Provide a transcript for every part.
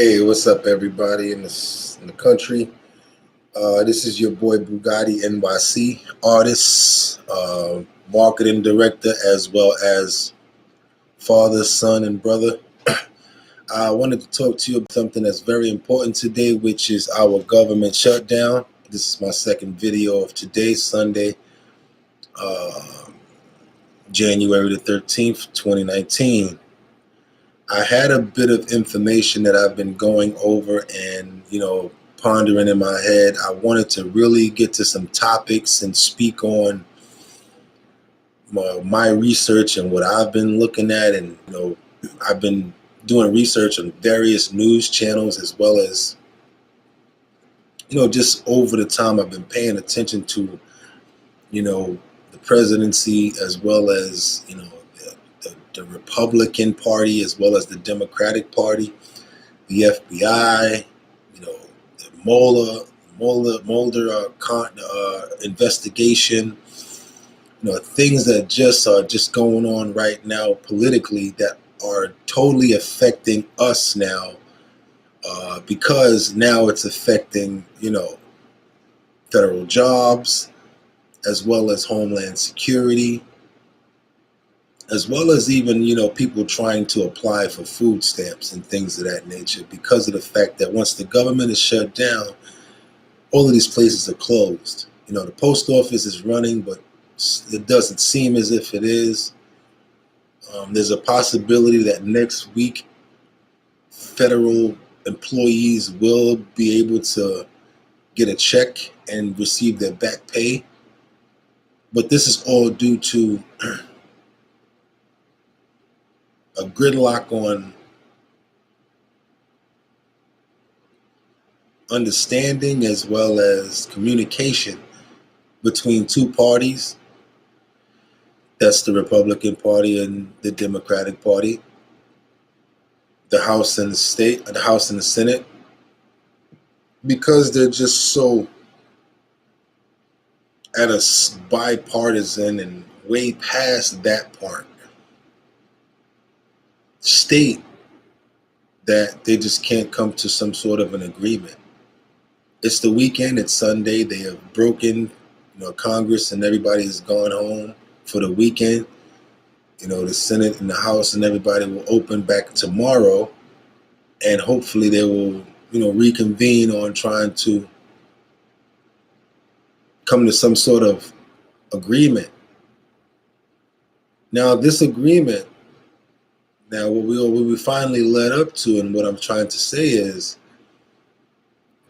Hey, what's up, everybody in the country? This is your boy Bugatti NYC, artist, marketing director, as well as father, son, and brother. I wanted to talk to you about something that's very important today, which is our government shutdown. This is my second video of today, Sunday, uh, January the 13th, 2019. I had a bit of information that I've been going over and, pondering in my head. I wanted to really get to some topics and speak on my research and what I've been looking at. And, I've been doing research on various news channels as well as, just over the time I've been paying attention to, the presidency as well as, the Republican Party as well as the Democratic Party, the FBI, the Mulder investigation, things that are just going on right now politically that are totally affecting us now, because now it's affecting, federal jobs as well as homeland security, as well as even, people trying to apply for food stamps and things of that nature, because of the fact that once the government is shut down, all of these places are closed. The post office is running, but it doesn't seem as if it is. There's a possibility that next week federal employees will be able to get a check and receive their back pay. But this is all due to a gridlock on understanding as well as communication between two parties. That's the Republican Party and the Democratic Party, the House and the Senate, because they're just so at a bipartisan and way past that part state that they just can't come to some sort of an agreement. It's the weekend, it's Sunday, they have broken, Congress and everybody has gone home for the weekend. The Senate and the House and everybody will open back tomorrow, and hopefully they will, reconvene on trying to come to some sort of agreement. Now, this agreement, what we finally led up to, and what I'm trying to say is,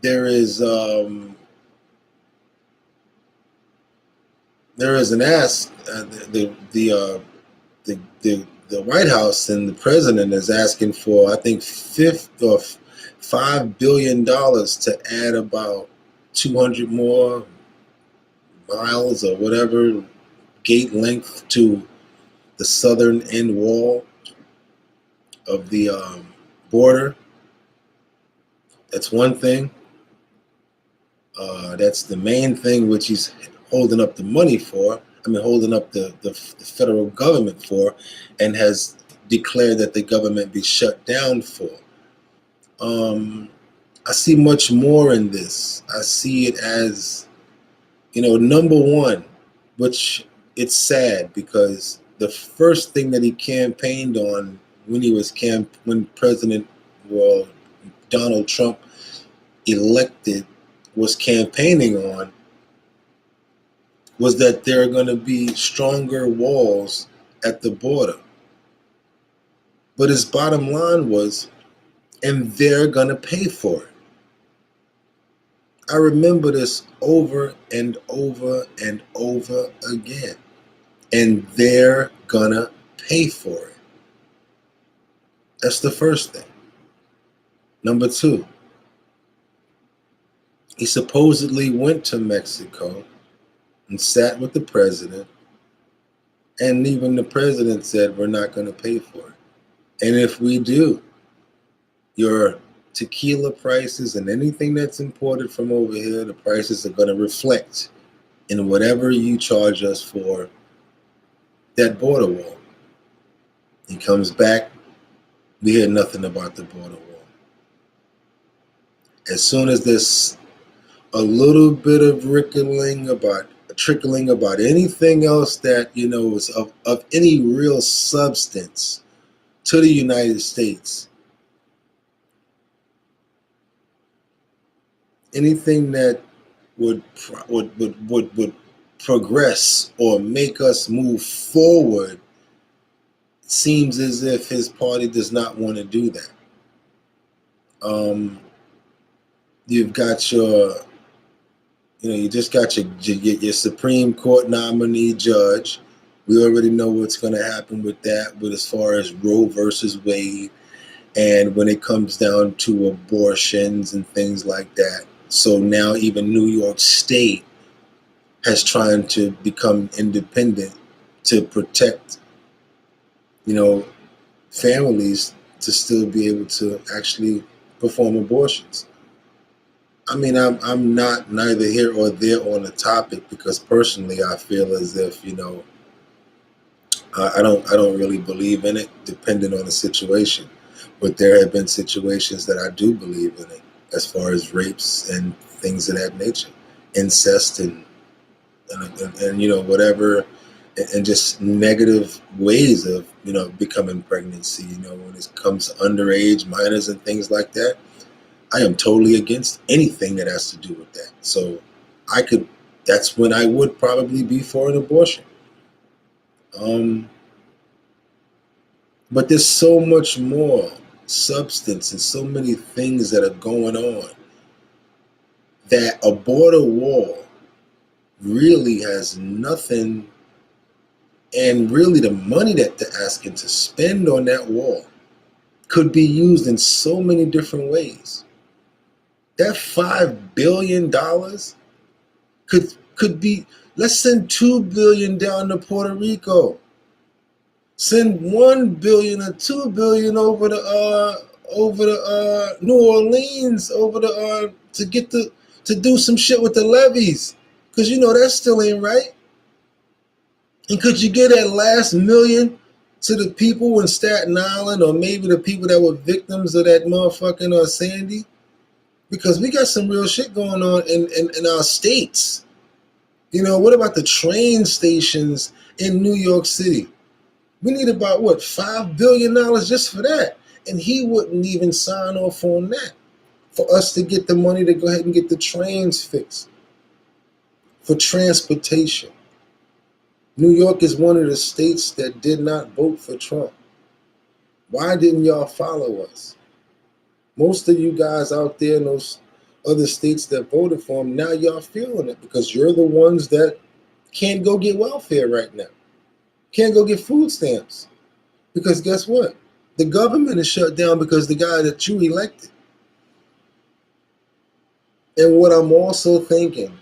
there is an ask. The White House and the president is asking for, I think, $5 billion to add about 200 more miles or whatever gate length to the southern end wall of the border. That's one thing. That's the main thing which he's holding up the money for. Holding up the federal government for, and has declared that the government be shut down for. I see much more in this. I see it as, number one, which it's sad because the first thing that he campaigned on when President Donald Trump elected was campaigning on was that there are going to be stronger walls at the border. But his bottom line was, and they're going to pay for it. I remember this over and over and over again. And they're going to pay for it. That's the first thing. Number two, he supposedly went to Mexico and sat with the president, and even the president said, we're not going to pay for it. And if we do, your tequila prices and anything that's imported from over here, the prices are going to reflect in whatever you charge us for that border wall. He comes back, we hear nothing about the border wall. As soon as there's a little bit of trickling about anything else that is of any real substance to the United States, anything that would progress or make us move forward, seems as if his party does not want to do that. You've got you just got your Supreme Court nominee judge. We already know what's going to happen with that, but as far as Roe versus Wade, and when it comes down to abortions and things like that. So now even New York State has trying to become independent to protect, families to still be able to actually perform abortions. I mean, I'm not neither here or there on the topic, because personally I feel as if I don't really believe in it, depending on the situation. But there have been situations that I do believe in it, as far as rapes and things of that nature, incest and whatever, and just negative ways of becoming pregnancy. When it comes to underage minors and things like that, I am totally against anything that has to do with that. So that's when I would probably be for an abortion. But there's so much more substance and so many things that are going on, that a border wall really has nothing, and really the money that they're asking to spend on that wall could be used in so many different ways. That $5 billion could be, let's send $2 billion down to Puerto Rico. Send $1 billion or $2 billion over to New Orleans, to do some shit with the levees, because that still ain't right. And could you get that last million to the people in Staten Island, or maybe the people that were victims of that motherfucking Sandy? Because we got some real shit going on in our states. What about the train stations in New York City? We need about, $5 billion just for that. And he wouldn't even sign off on that, for us to get the money to go ahead and get the trains fixed, for transportation. New York is one of the states that did not vote for Trump. Why didn't y'all follow us? Most of you guys out there in those other states that voted for him, now y'all feeling it, because you're the ones that can't go get welfare right now. Can't go get food stamps. Because guess what? The government is shut down because the guy that you elected. And what I'm also thinking,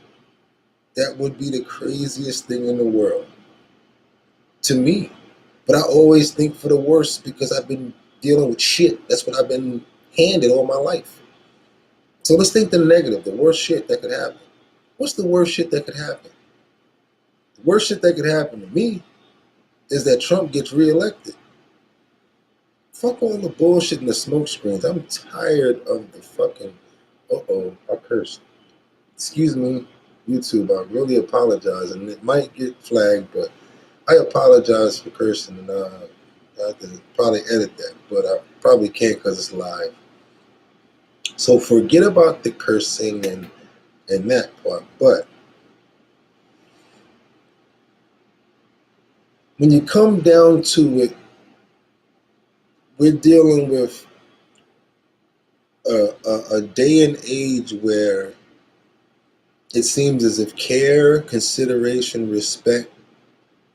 that would be the craziest thing in the world to me. But I always think for the worst, because I've been dealing with shit. That's what I've been handed all my life. So let's think the negative, the worst shit that could happen. What's the worst shit that could happen? The worst shit that could happen to me is that Trump gets reelected. Fuck all the bullshit and the smoke screens. I'm tired of the fucking... I cursed. Excuse me, YouTube. I really apologize, and it might get flagged, but I apologize for cursing, and I have to probably edit that, but I probably can't because it's live. So forget about the cursing and that part. But when you come down to it, we're dealing with a day and age where it seems as if care, consideration, respect,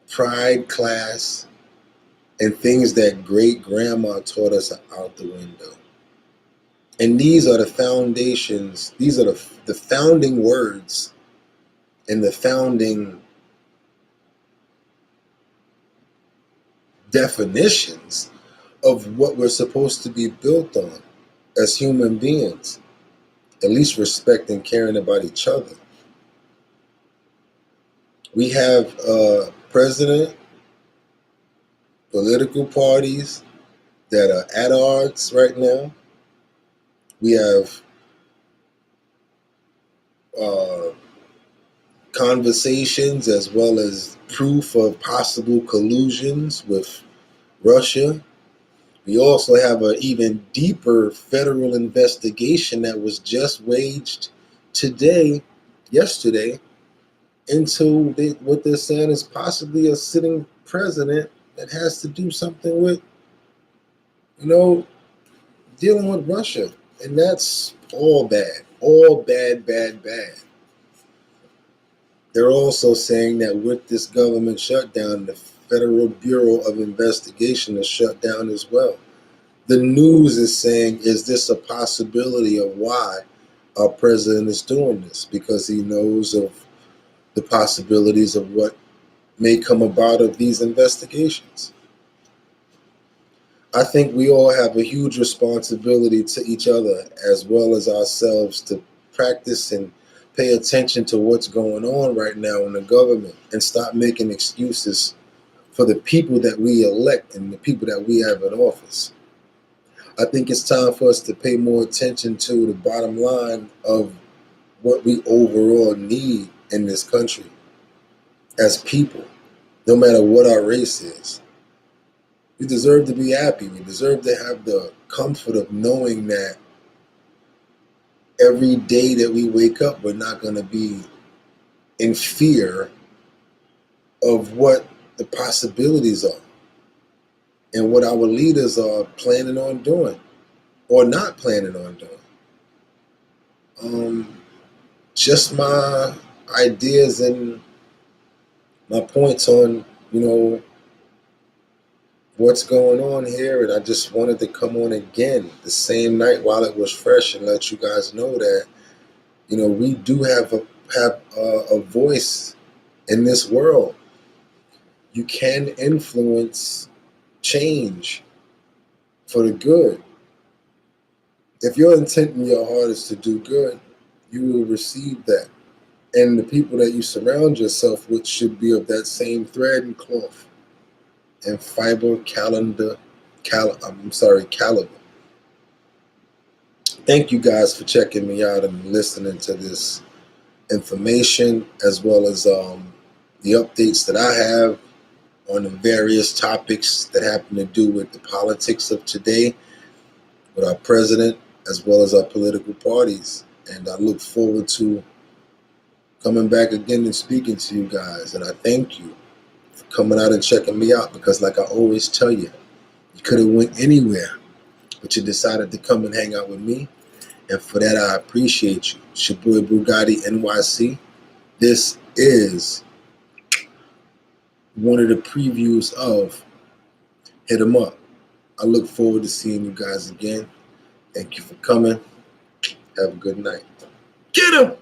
pride, class, and things that great grandma taught us are out the window. And these are the foundations, these are the founding words and the founding definitions of what we're supposed to be built on as human beings, at least respect and caring about each other. We have a president, political parties that are at odds right now. We have uh, conversations as well as proof of possible collusions with Russia. We also have an even deeper federal investigation that was just waged yesterday, into what they're saying is possibly a sitting president that has to do something with, dealing with Russia. And that's all bad. All bad, bad, bad. They're also saying that with this government shutdown, the Federal Bureau of Investigation is shut down as well. The news is saying, is this a possibility of why our president is doing this? Because he knows of the possibilities of what may come about of these investigations. I think we all have a huge responsibility to each other as well as ourselves to practice and pay attention to what's going on right now in the government and stop making excuses for the people that we elect and the people that we have in office. I think it's time for us to pay more attention to the bottom line of what we overall need in this country as people, no matter what our race is. We deserve to be happy. We deserve to have the comfort of knowing that every day that we wake up, we're not going to be in fear of what the possibilities are and what our leaders are planning on doing or not planning on doing. Just my ideas and my points on, what's going on here, and I just wanted to come on again the same night while it was fresh and let you guys know that we do have a voice in this world. You can influence change for the good. If your intent in your heart is to do good, you will receive that, and the people that you surround yourself with should be of that same thread and cloth and caliber. Thank you guys for checking me out and listening to this information, as well as the updates that I have on the various topics that happen to do with the politics of today, with our president, as well as our political parties. And I look forward to coming back again and speaking to you guys. And I thank you coming out and checking me out, because like I always tell you, you could have went anywhere, but you decided to come and hang out with me, and for that I appreciate you. It's your boy BOOGOTTI NYC. This is one of the previews of Hit 'Em Up. I look forward to seeing you guys again. Thank you for coming. Have a good night. Get 'em!